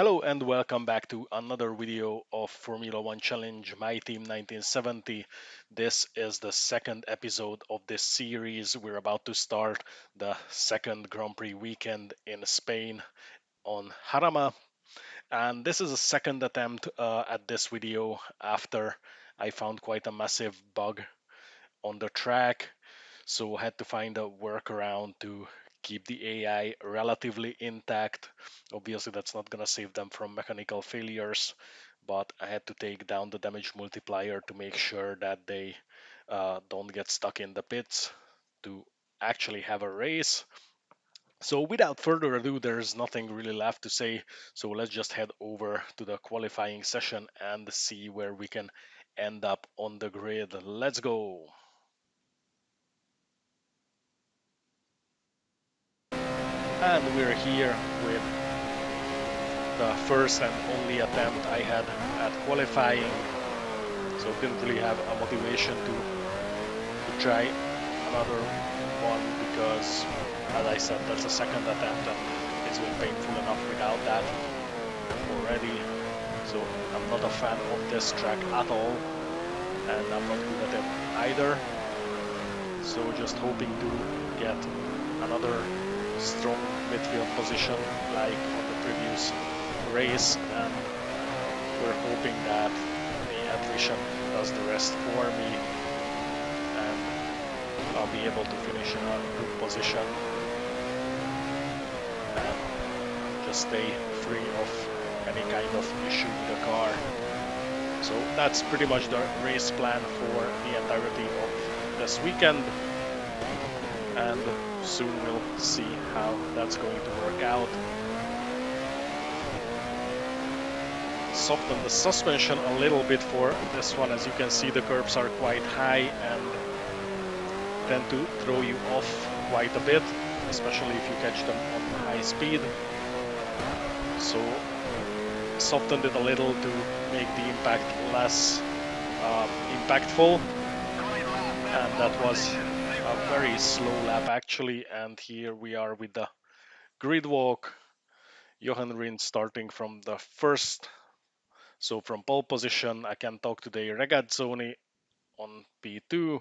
Hello and welcome back to another video of Formula One Challenge, My Team 1970. This is the second episode of this series. We're about to start the second Grand Prix weekend in Spain on Jarama. And this is a second attempt at this video after I found quite a massive bug on the track. So I had to find a workaround to keep the AI relatively intact. Obviously, that's not going to save them from mechanical failures, but I had to take down the damage multiplier to make sure that they don't get stuck in the pits to actually have a race. So without further ado, there's nothing really left to say. So let's just head over to the qualifying session and see where we can end up on the grid. Let's go. And we're here with the first and only attempt I had at qualifying. So didn't really have a motivation to try another one because, as I said, that's the second attempt and it's been painful enough without that already. So I'm not a fan of this track at all, and I'm not good at it either. So just hoping to get another strong midfield position like on the previous race, and we're hoping that the attrition does the rest for me and I'll be able to finish in a good position and just stay free of any kind of issue with the car. So that's pretty much the race plan for the entirety of this weekend, and soon we'll see how that's going to work out. Soften the suspension a little bit for this one. As you can see, the curbs are quite high and tend to throw you off quite a bit, especially if you catch them on high speed. So softened it a little to make the impact less impactful, and that was a very slow lap actually. And here we are with the grid walk. Johan Rindt starting from the first, so from pole position. I can talk today Regazzoni on P2,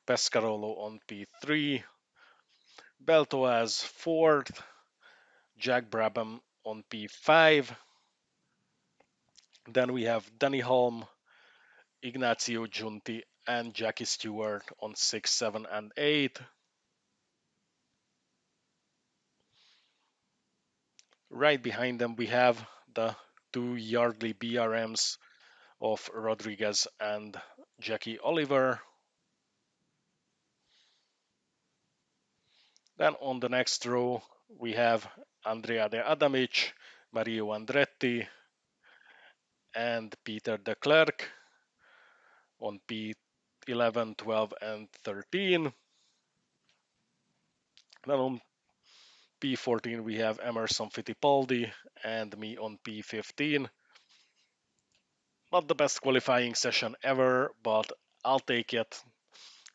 Pescarolo on P3, Beltoaz fourth, Jack Brabham on P5. Then we have Danny Holm, Ignazio Giunti, and Jackie Stewart on 6, 7, and 8. Right behind them we have the two Yardley BRMs of Rodriguez and Jackie Oliver. Then on the next row we have Andrea De Adamic, Mario Andretti, and Peter de Klerk on P11, 12, and 13. Then on P14 we have Emerson Fittipaldi and me on P15. Not the best qualifying session ever, but I'll take it.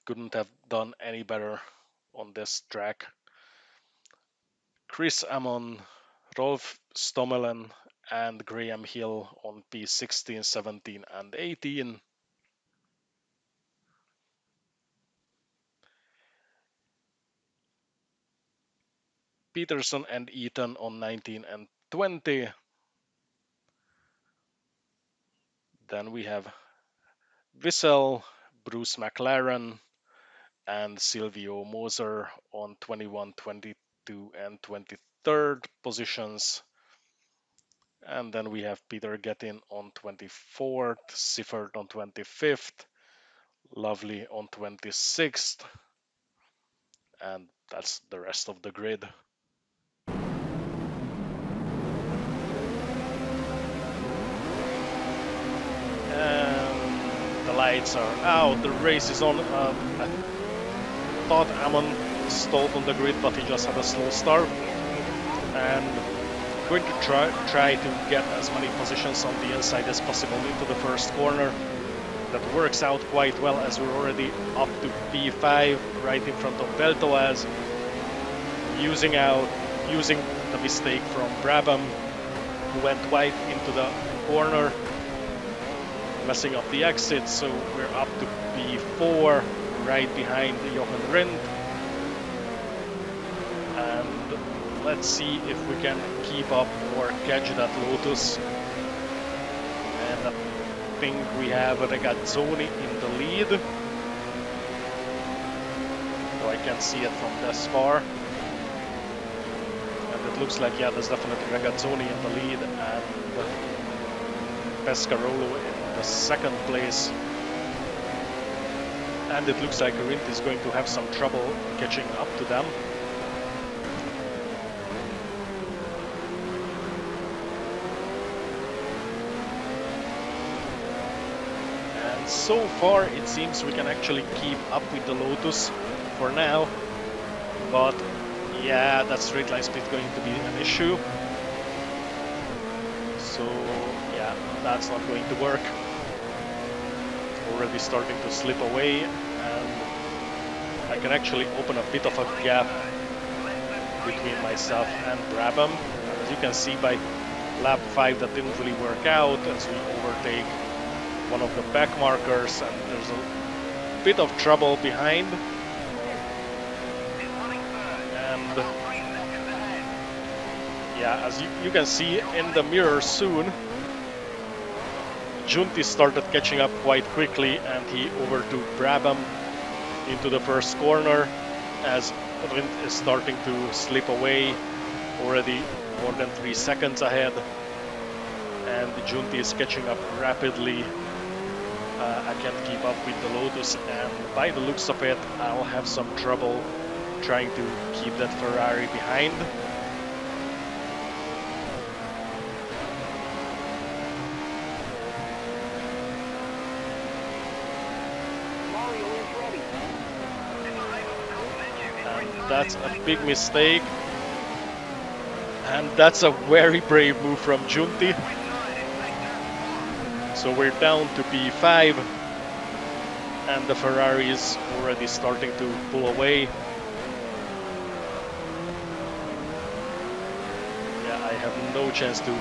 Couldn't have done any better on this track. Chris Amon, Rolf Stommelen, and Graham Hill on P16, 17, and 18. Peterson and Eaton on 19 and 20. Then we have Wissel, Bruce McLaren, and Silvio Moser on 21, 22, and 23rd positions. And then we have Peter Gettin on 24th, Siffert on 25th, Lovely on 26th, and that's the rest of the grid. And the lights are out, the race is on. I thought Amon stalled on the grid, but he just had a slow start. And going to try to get as many positions on the inside as possible into the first corner. That works out quite well as we're already up to P5 right in front of Beltoaz, using the mistake from Brabham who went wide into the corner, messing up the exit, so we're up to P4, right behind Jochen Rindt. And let's see if we can keep up or catch that Lotus. And I think we have Regazzoni in the lead. So I can see it from this far. And it looks like, yeah, there's definitely Regazzoni in the lead and Pescarolo in the second place. And it looks like Rindt is going to have some trouble catching up to them. And so far it seems we can actually keep up with the Lotus for now. But yeah, that straight line speed is going to be an issue. So yeah, that's not going to work. Already starting to slip away, and I can actually open a bit of a gap between myself and Brabham. As you can see by lap 5 that didn't really work out as we overtake one of the back markers, and there's a bit of trouble behind. And yeah, as you can see in the mirror soon, Giunti started catching up quite quickly and he overtook Brabham into the first corner as Rindt is starting to slip away, already more than 3 seconds ahead, and Giunti is catching up rapidly. I can't keep up with the Lotus, and by the looks of it I'll have some trouble trying to keep that Ferrari behind. And that's a big mistake, and that's a very brave move from Giunti. So we're down to P5 and the Ferrari is already starting to pull away. Yeah, I have no chance to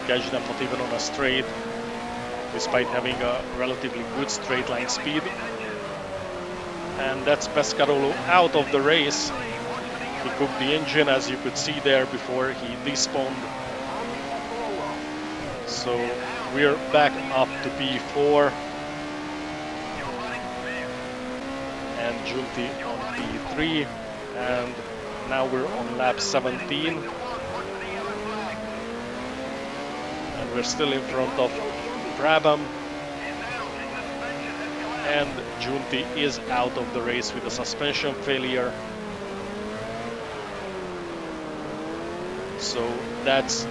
catch them, not even on a straight, despite having a relatively good straight line speed. And that's Pescarolo out of the race. He cooked the engine, as you could see there, before he despawned. So we're back up to P4. And Giunti on P3. And now we're on lap 17. And we're still in front of Brabham. And Giunti is out of the race with a suspension failure. So that's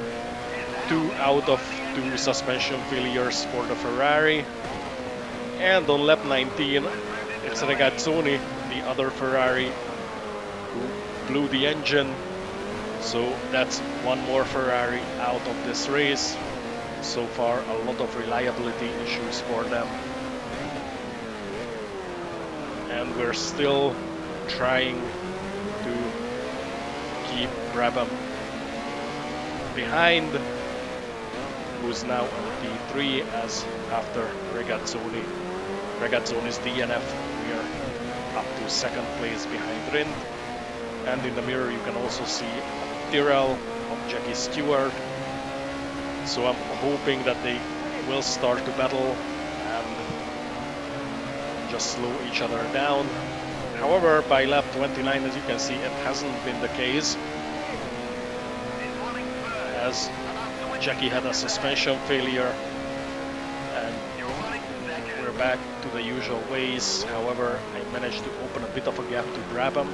2 out of 2 suspension failures for the Ferrari. And on lap 19, it's Regazzoni, the other Ferrari, who blew the engine. So that's 1 more Ferrari out of this race. So far, a lot of reliability issues for them. And we're still trying to keep Brabham behind, who's now on P3, as after Regazzoni's DNF, we are up to 2nd place behind Rindt. And in the mirror you can also see Tyrrell of Jackie Stewart. So I'm hoping that they will start to battle and just slow each other down. However, by lap 29, as you can see, it hasn't been the case, as Jackie had a suspension failure and we're back to the usual ways. However, I managed to open a bit of a gap to Brabham,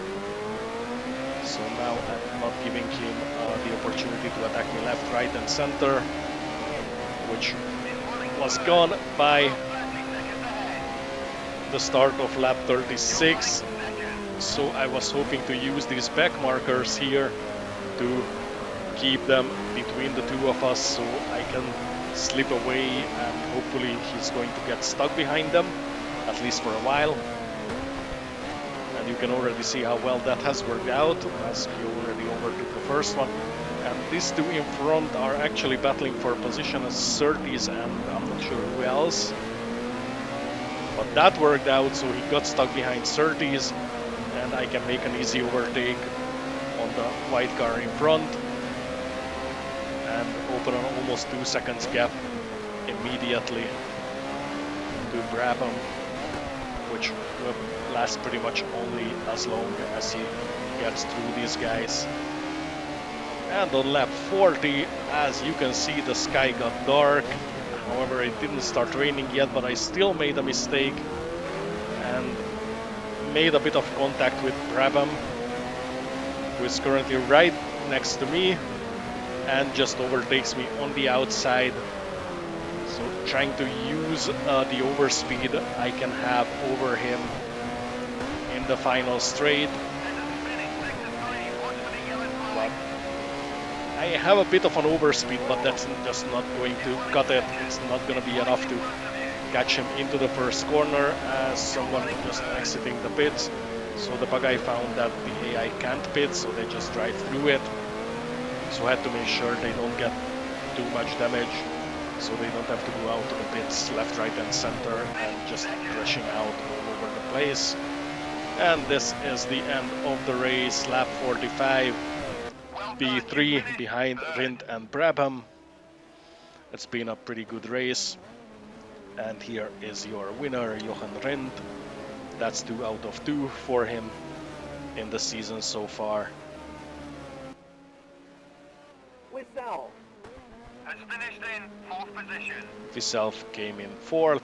so now I'm not giving him the opportunity to attack me left, right and center, which was gone by the start of lap 36. So I was hoping to use these back markers here to keep them between the two of us, so I can slip away and hopefully he's going to get stuck behind them, at least for a while. And you can already see how well that has worked out, as he already overtook the first one And these two in front are actually battling for position as Surtees and I'm not sure who else. But that worked out, so he got stuck behind Surtees, and I can make an easy overtake on the white car in front and open an almost 2 seconds gap immediately to Brabham, which will last pretty much only as long as he gets through these guys. And on lap 40, as you can see, the sky got dark. However, it didn't start raining yet, but I still made a mistake and made a bit of contact with Brabham, who is currently right next to me and just overtakes me on the outside. So trying to use the overspeed I can have over him in the final straight. But I have a bit of an overspeed, but that's just not going to cut it. It's not going to be enough to catch him into the first corner as someone just exiting the pits. So the Pagai found that the AI can't pit, so they just drive through it. So I had to make sure they don't get too much damage, so they don't have to go out to the pits left, right and center and just crashing out all over the place. And this is the end of the race, lap 45, P3 behind Rindt and Brabham. It's been a pretty good race. And here is your winner, Johan Rindt. That's 2 out of 2 for him in the season so far. Wissel has finished in 4th position. Wissel came in 4th.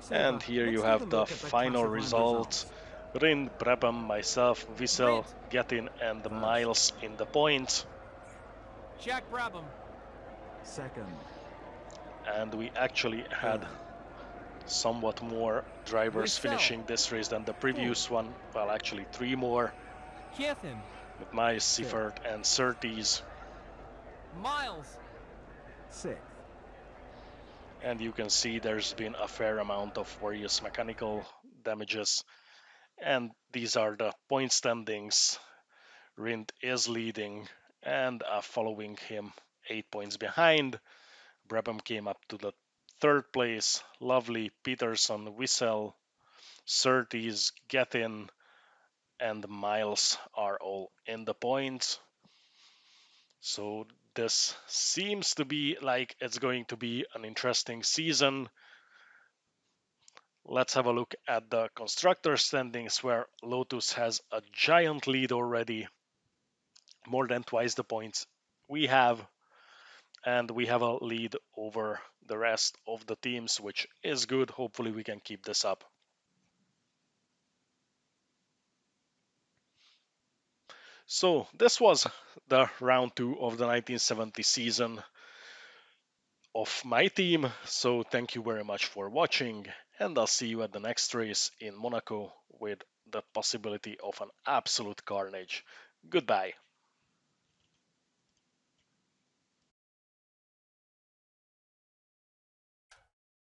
And here you have the final results. Rindt, Brabham, myself, Wissel, Gettin and Miles in the points. Jack Brabham. Second. And we actually had somewhat more drivers finishing this race than the previous one. Well, actually 3 more. Gethin. With Miles, Seifert and Surtees. Miles. Sixth. And you can see there's been a fair amount of various mechanical damages. And these are the point standings. Rindt is leading and following him 8 points behind. Brabham came up to the 3rd place. Lovely, Peterson, Wissel, Surtees, Gettin and Miles are all in the points. So this seems to be like it's going to be an interesting season. Let's have a look at the constructor standings, where Lotus has a giant lead already, more than twice the points we have, and we have a lead over the rest of the teams, which is good. Hopefully we can keep this up. So this was the round 2 of the 1970 season of my team. So thank you very much for watching, and I'll see you at the next race in Monaco with the possibility of an absolute carnage. Goodbye.